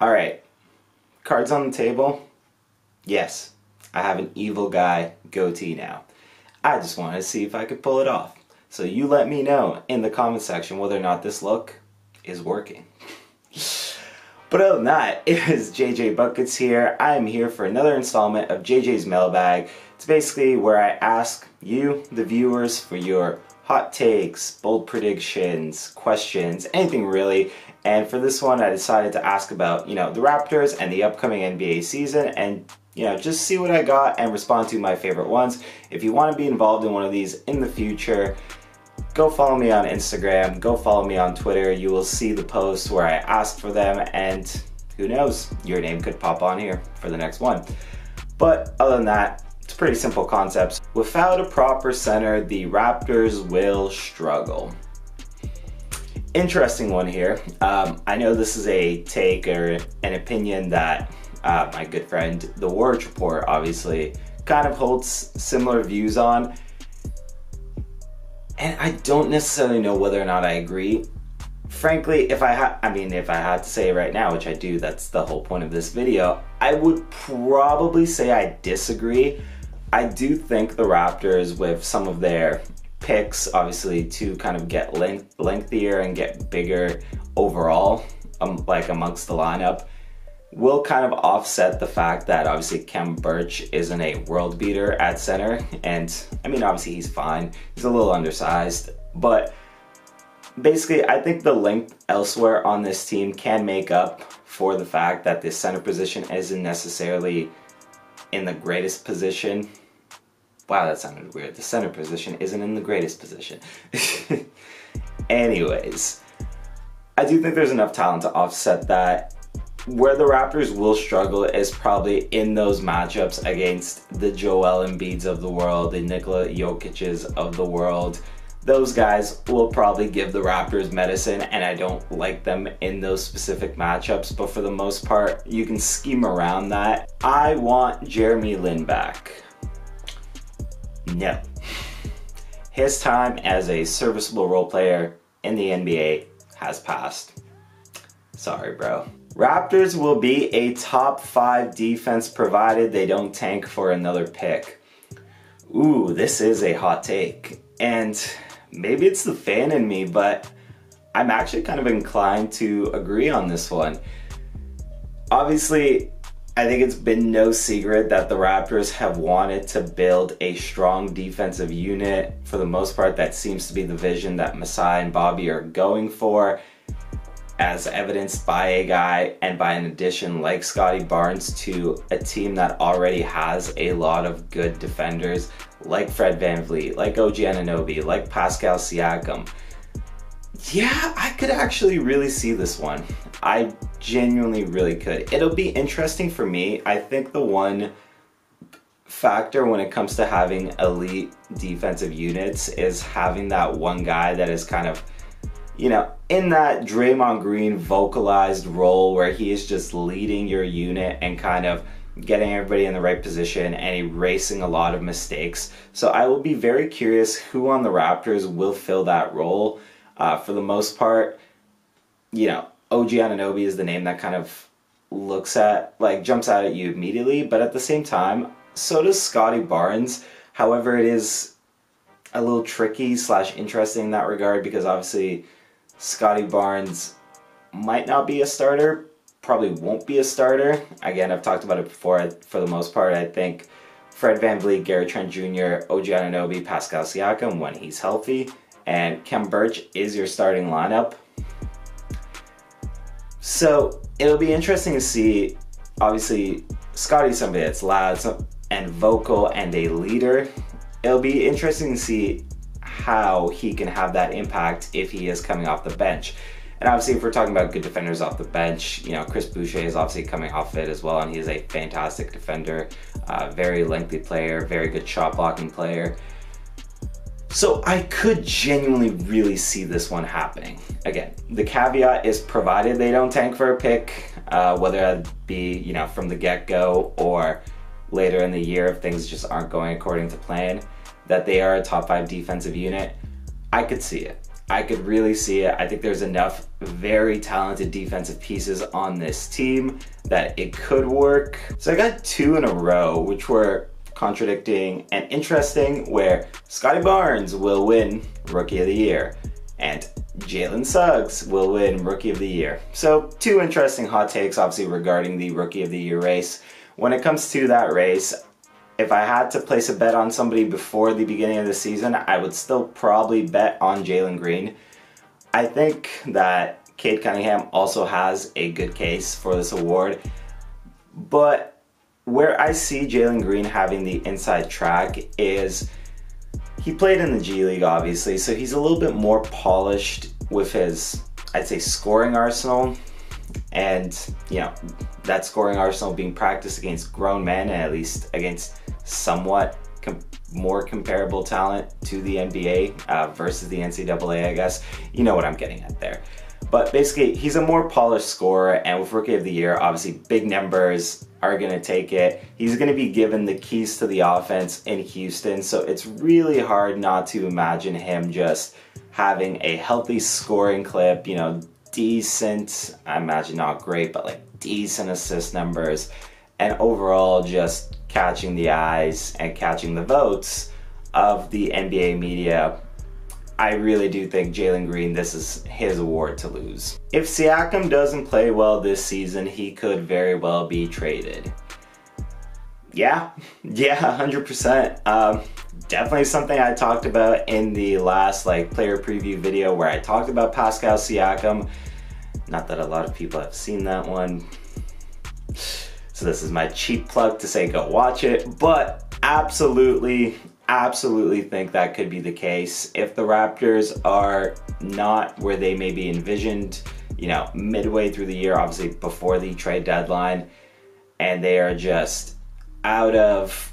Alright, cards on the table. Yes, I have an evil guy goatee now. I just wanted to see if I could pull it off. So you let me know in the comment section whether or not this look is working. But other than that, it is JJ Buckets here. I am here for another installment of JJ's Mailbag. It's basically where I ask you, the viewers, for your hot takes, bold predictions, questions, anything really. And for this one, I decided to ask about, the Raptors and the upcoming NBA season, and just see what I got and respond to my favorite ones. If you want to be involved in one of these in the future, go follow me on Instagram, go follow me on Twitter. You will see the posts where I asked for them, and who knows, your name could pop on here for the next one. But other than that, it's pretty simple concepts. Without a proper center, the Raptors will struggle. Interesting one here. I know this is a take or an opinion that my good friend, the Warriors Report, obviously kind of holds similar views on. And I don't necessarily know whether or not I agree. Frankly, if I had to say it right now, which I do, that's the whole point of this video, I would probably say I disagree. I do think the Raptors, with some of their picks, obviously to kind of get lengthier and get bigger overall, like amongst the lineup, will kind of offset the fact that obviously Khem Birch isn't a world beater at center. And obviously he's fine. He's a little undersized, but basically I think the length elsewhere on this team can make up for the fact that the center position isn't necessarily in the greatest position. Wow, that sounded weird. The center position isn't in the greatest position. Anyways, I do think there's enough talent to offset that. Where the Raptors will struggle is probably in those matchups against the Joel Embiids of the world, the Nikola Jokic's of the world. Those guys will probably give the Raptors medicine, and I don't like them in those specific matchups, but for the most part, you can scheme around that. I want Jeremy Lin back. No. His time as a serviceable role player in the NBA has passed. Sorry, bro. Raptors will be a top 5 defense provided they don't tank for another pick. Ooh, this is a hot take. And maybe it's the fan in me, but I'm actually kind of inclined to agree on this one. Obviously, I think it's been no secret that the Raptors have wanted to build a strong defensive unit. For the most part, that seems to be the vision that Masai and Bobby are going for, as evidenced by a guy and by an addition like Scottie Barnes to a team that already has a lot of good defenders, like Fred VanVleet, like OG Anunoby, like Pascal Siakam. Yeah, I could actually really see this one. I genuinely really could. It'll be interesting for me. I think the one factor when it comes to having elite defensive units is having that one guy that is kind of, in that Draymond Green vocalized role where he is just leading your unit and kind of getting everybody in the right position and erasing a lot of mistakes. So I will be very curious who on the Raptors will fill that role. For the most part, OG Anunoby is the name that kind of jumps out at you immediately, but at the same time, so does Scottie Barnes. However, it is a little tricky / interesting in that regard, because obviously Scottie Barnes might not be a starter, probably won't be a starter. Again, I've talked about it before. For the most part, I think Fred VanVleet, Gary Trent Jr., OG Anunoby, Pascal Siakam when he's healthy, and Khem Birch is your starting lineup. So it'll be interesting to see. Obviously, Scottie's somebody that's loud and vocal and a leader. It'll be interesting to see how he can have that impact if he is coming off the bench. And obviously, if we're talking about good defenders off the bench, Chris Boucher is obviously coming off it as well, and he's a fantastic defender, very lengthy player, very good shot blocking player. So I could genuinely really see this one happening. Again, the caveat is provided they don't tank for a pick, whether that be, from the get-go or later in the year if things just aren't going according to plan, that they are a top 5 defensive unit. I could see it. I could really see it. I think there's enough very talented defensive pieces on this team that it could work. So I got 2 in a row, which were contradicting and interesting, where Scottie Barnes will win Rookie of the Year and Jalen Suggs will win Rookie of the Year. So 2 interesting hot takes, obviously, regarding the Rookie of the Year race. When it comes to that race, if I had to place a bet on somebody before the beginning of the season, I would still probably bet on Jalen Green. I think that Cade Cunningham also has a good case for this award, but where I see Jalen Green having the inside track is he played in the G League, obviously, so he's a little bit more polished with his, I'd say, scoring arsenal. And, you know, that scoring arsenal being practiced against grown men, and at least against somewhat more comparable talent to the NBA versus the NCAA, I guess. You know what I'm getting at there. But basically, he's a more polished scorer, and with Rookie of the Year, obviously big numbers are going to take it. He's going to be given the keys to the offense in Houston, so it's really hard not to imagine him just having a healthy scoring clip, you know, decent, I imagine not great, but like decent assist numbers, and overall just catching the eyes and catching the votes of the NBA media. I really do think Jalen Green, this is his award to lose. If Siakam doesn't play well this season, he could very well be traded. Yeah, 100%. Definitely something I talked about in the last player preview video where I talked about Pascal Siakam. Not that a lot of people have seen that one. So this is my cheap plug to say go watch it, but absolutely think that could be the case. If the Raptors are not where they may be envisioned, you know, midway through the year, obviously before the trade deadline, and they are just out of,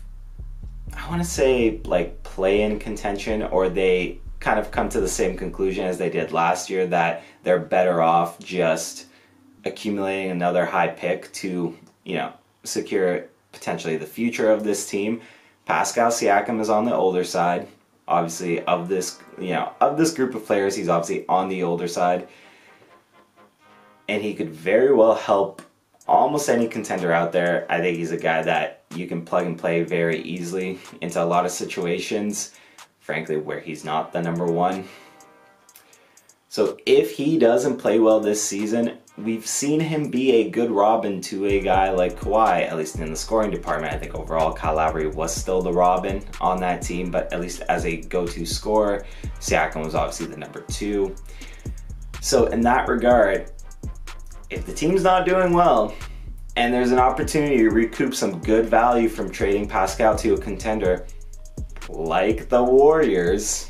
I want to say, like, play-in contention, or they kind of come to the same conclusion as they did last year, that they're better off just accumulating another high pick to, you know, secure potentially the future of this team. Pascal Siakam is on the older side, obviously, of this, you know, of this group of players. He's obviously on the older side, and he could very well help almost any contender out there. I think he's a guy that you can plug and play very easily into a lot of situations, frankly, where he's not the number one. So if he doesn't play well this season, we've seen him be a good Robin to a guy like Kawhi, at least in the scoring department. I think overall Kyle Lowry was still the Robin on that team, but at least as a go-to scorer, Siakam was obviously the number 2. So in that regard, if the team's not doing well, and there's an opportunity to recoup some good value from trading Pascal to a contender like the Warriors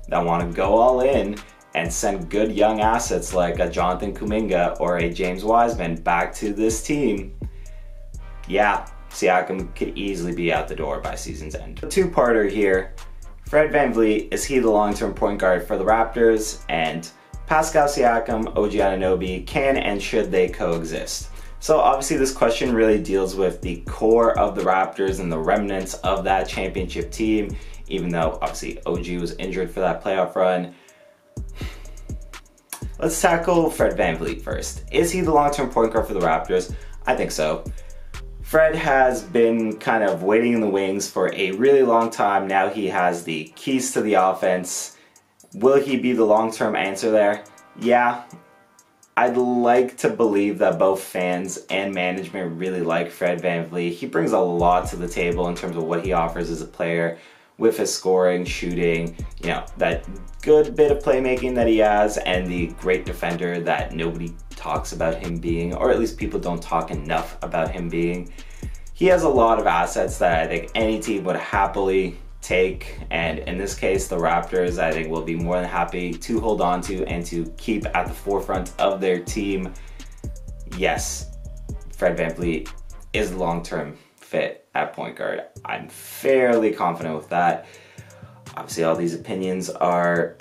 that want to go all in and send good young assets like a Jonathan Kuminga or a James Wiseman back to this team, yeah, Siakam could easily be out the door by season's end. A two-parter here. Fred VanVleet, is he the long-term point guard for the Raptors? And Pascal Siakam, OG Anunoby, can and should they coexist? So obviously this question really deals with the core of the Raptors and the remnants of that championship team, even though obviously OG was injured for that playoff run. Let's tackle Fred VanVleet first. Is he the long-term point guard for the Raptors? I think so. Fred has been kind of waiting in the wings for a really long time. Now he has the keys to the offense. Will he be the long-term answer there? Yeah. I'd like to believe that both fans and management really like Fred VanVleet. He brings a lot to the table in terms of what he offers as a player with his scoring, shooting, you know, that good bit of playmaking that he has, and the great defender that nobody talks about him being, or at least people don't talk enough about him being. He has a lot of assets that I think any team would happily take, and in this case, the Raptors, I think, will be more than happy to hold on to and to keep at the forefront of their team. Yes, Fred VanVleet is a long-term fit at point guard. I'm fairly confident with that. Obviously, all these opinions are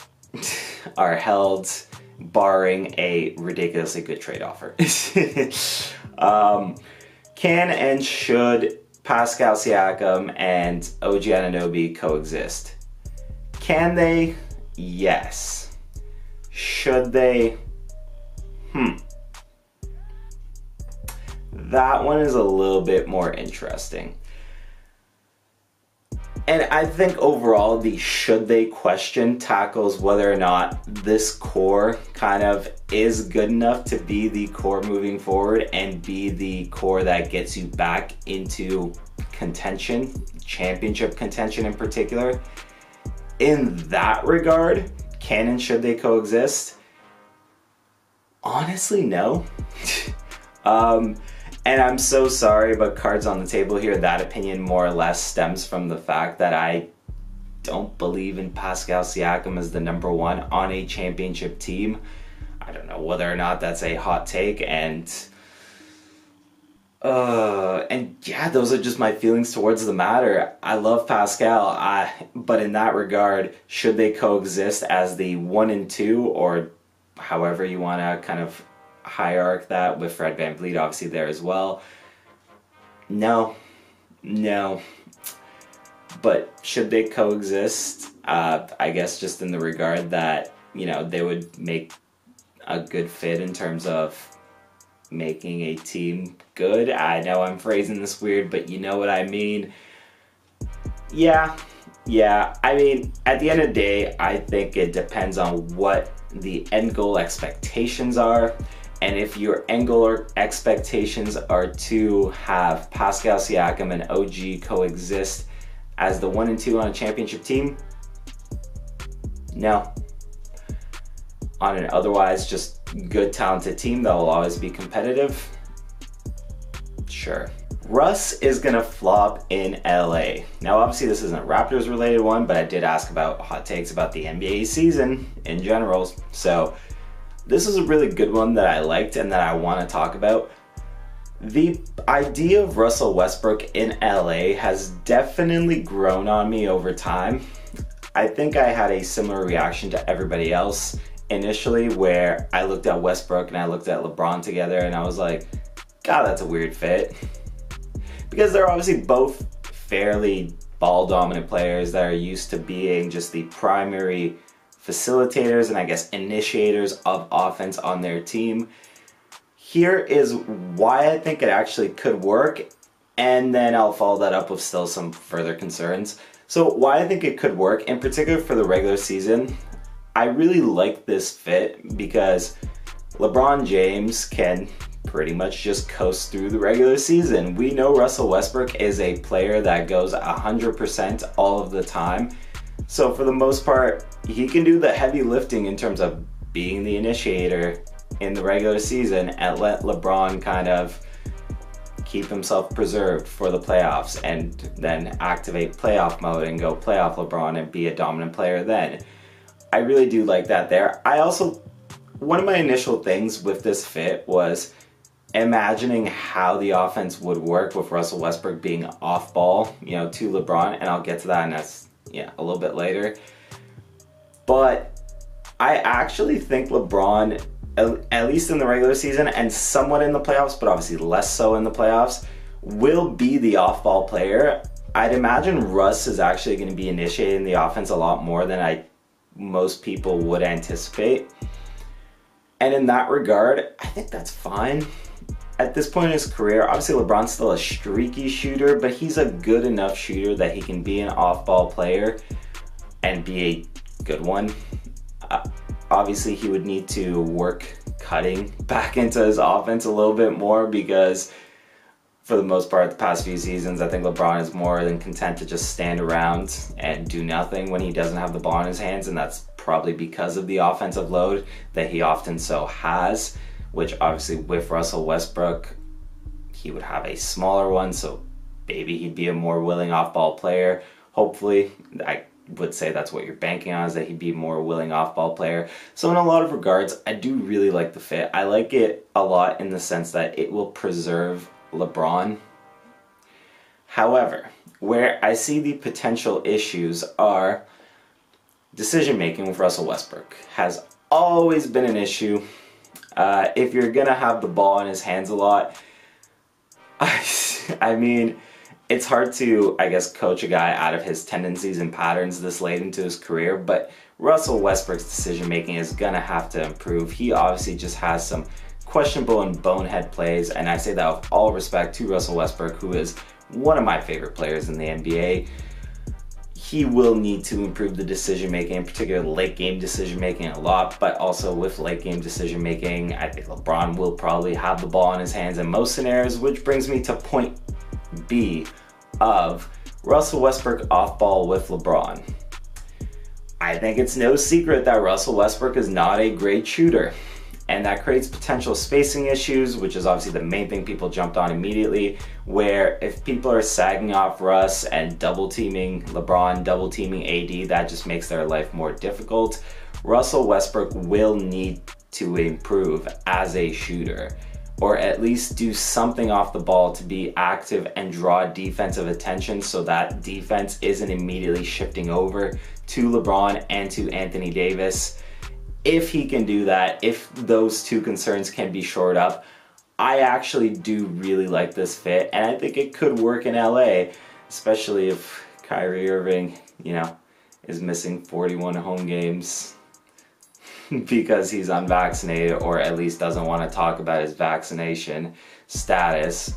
held barring a ridiculously good trade offer. Can and should Pascal Siakam and OG Anunoby coexist? Can they? Yes. Should they? That one is a little bit more interesting. And I think overall the should they question tackles whether or not this core kind of is good enough to be the core moving forward and be the core that gets you back into contention, championship contention in particular. In that regard, can and should they coexist? Honestly, no. And I'm so sorry, but cards on the table here, that opinion more or less stems from the fact that I don't believe in Pascal Siakam as the number one on a championship team. I don't know whether or not that's a hot take, and yeah, those are just my feelings towards the matter. I love Pascal, but in that regard, should they coexist as the 1 and 2, or however you want to kind of hierarch that with Fred VanVleet obviously there as well? No. But should they coexist? I guess just in the regard that, you know, they would make a good fit in terms of making a team good. I know I'm phrasing this weird, but you know what I mean. Yeah. I mean, at the end of the day, I think it depends on what the end goal expectations are. And if your end goal or expectations are to have Pascal Siakam and OG coexist as the 1 and 2 on a championship team, no. On an otherwise just good, talented team that will always be competitive, sure. Russ is gonna flop in LA. Now obviously this isn't a Raptors related one, but I did ask about hot takes about the NBA season in general. So this is a really good one that I liked and that I want to talk about. The idea of Russell Westbrook in LA has definitely grown on me over time. I think I had a similar reaction to everybody else initially, where I looked at Westbrook and I looked at LeBron together and I was like, God, that's a weird fit. Because they're obviously both fairly ball dominant players that are used to being just the primary facilitators and I guess initiators of offense on their team. Here is why I think it actually could work, and then I'll follow that up with still some further concerns. So why I think it could work, in particular for the regular season, I really like this fit because LeBron James can pretty much just coast through the regular season. We know Russell Westbrook is a player that goes 100% all of the time. So for the most part, he can do the heavy lifting in terms of being the initiator in the regular season and let LeBron kind of keep himself preserved for the playoffs and then activate playoff mode and go playoff LeBron and be a dominant player then. I really do like that there. One of my initial things with this fit was imagining how the offense would work with Russell Westbrook being off ball, you know, to LeBron, and I'll get to that, and that's a little bit later. But I actually think LeBron, at least in the regular season and somewhat in the playoffs, but obviously less so in the playoffs, will be the off-ball player. I'd imagine Russ is actually going to be initiating the offense a lot more than most people would anticipate. And in that regard, I think that's fine. At this point in his career, obviously LeBron's still a streaky shooter, but he's a good enough shooter that he can be an off-ball player and be a good one. Obviously, he would need to work cutting back into his offense a little bit more because for the most part, the past few seasons, I think LeBron is more than content to just stand around and do nothing when he doesn't have the ball in his hands, and that's probably because of the offensive load that he often so has, which obviously with Russell Westbrook, he would have a smaller one, so maybe he'd be a more willing off-ball player. Hopefully, I would say that's what you're banking on, is that he'd be a more willing off-ball player. So in a lot of regards, I do really like the fit. I like it a lot in the sense that it will preserve LeBron. However, where I see the potential issues are decision making with Russell Westbrook has always been an issue. If you're gonna have the ball in his hands a lot, I mean, it's hard to, I guess, coach a guy out of his tendencies and patterns this late into his career, but Russell Westbrook's decision making is gonna have to improve. He obviously just has some questionable and bonehead plays, and I say that with all respect to Russell Westbrook, who is one of my favorite players in the NBA. He will need to improve the decision making, in particular late game decision making a lot, but also with late game decision making, I think LeBron will probably have the ball in his hands in most scenarios, which brings me to point B of Russell Westbrook off ball with LeBron. I think it's no secret that Russell Westbrook is not a great shooter, and that creates potential spacing issues, which is obviously the main thing people jumped on immediately, where if people are sagging off Russ and double teaming LeBron, double teaming AD, that just makes their life more difficult. Russell Westbrook will need to improve as a shooter, or at least do something off the ball to be active and draw defensive attention so that defense isn't immediately shifting over to LeBron and to Anthony Davis. If he can do that, if those two concerns can be shored up, I actually do really like this fit, and I think it could work in LA, especially if Kyrie Irving, is missing 41 home games because he's unvaccinated, or at least doesn't want to talk about his vaccination status.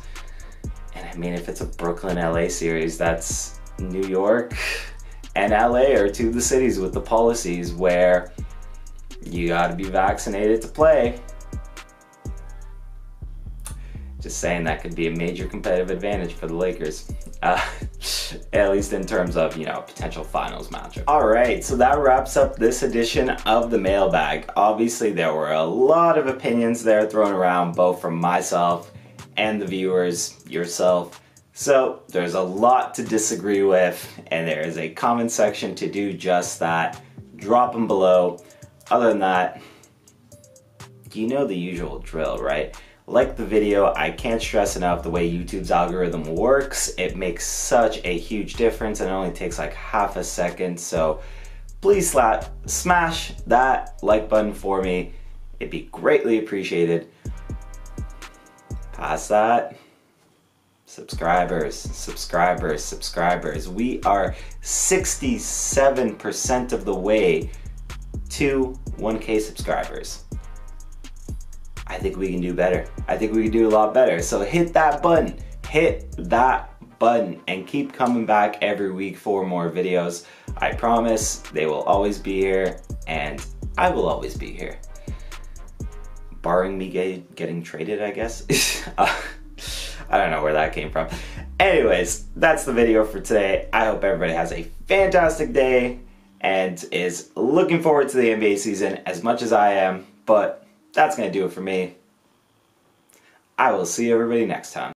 And I mean, if it's a Brooklyn-LA series, that's New York and LA are two of the cities with the policies where you gotta be vaccinated to play. Just saying, that could be a major competitive advantage for the Lakers. At least in terms of, potential finals matchup. Alright, so that wraps up this edition of the Mailbag. Obviously, there were a lot of opinions there thrown around, both from myself and the viewers, yourself. So there's a lot to disagree with, and there is a comment section to do just that. Drop them below. Other than that, you know the usual drill, right? Like the video. I can't stress enough the way YouTube's algorithm works. It makes such a huge difference, and it only takes like half a second. So please smash that like button for me. It'd be greatly appreciated. Past that, subscribers. We are 67% of the way to 1K subscribers. I think we can do better. I think we can do a lot better. So hit that button, and keep coming back every week for more videos. I promise they will always be here, and I will always be here. Barring me getting traded, I guess. I don't know where that came from. Anyways, that's the video for today. I hope everybody has a fantastic day and is looking forward to the NBA season as much as I am, but that's going to do it for me. I will see everybody next time.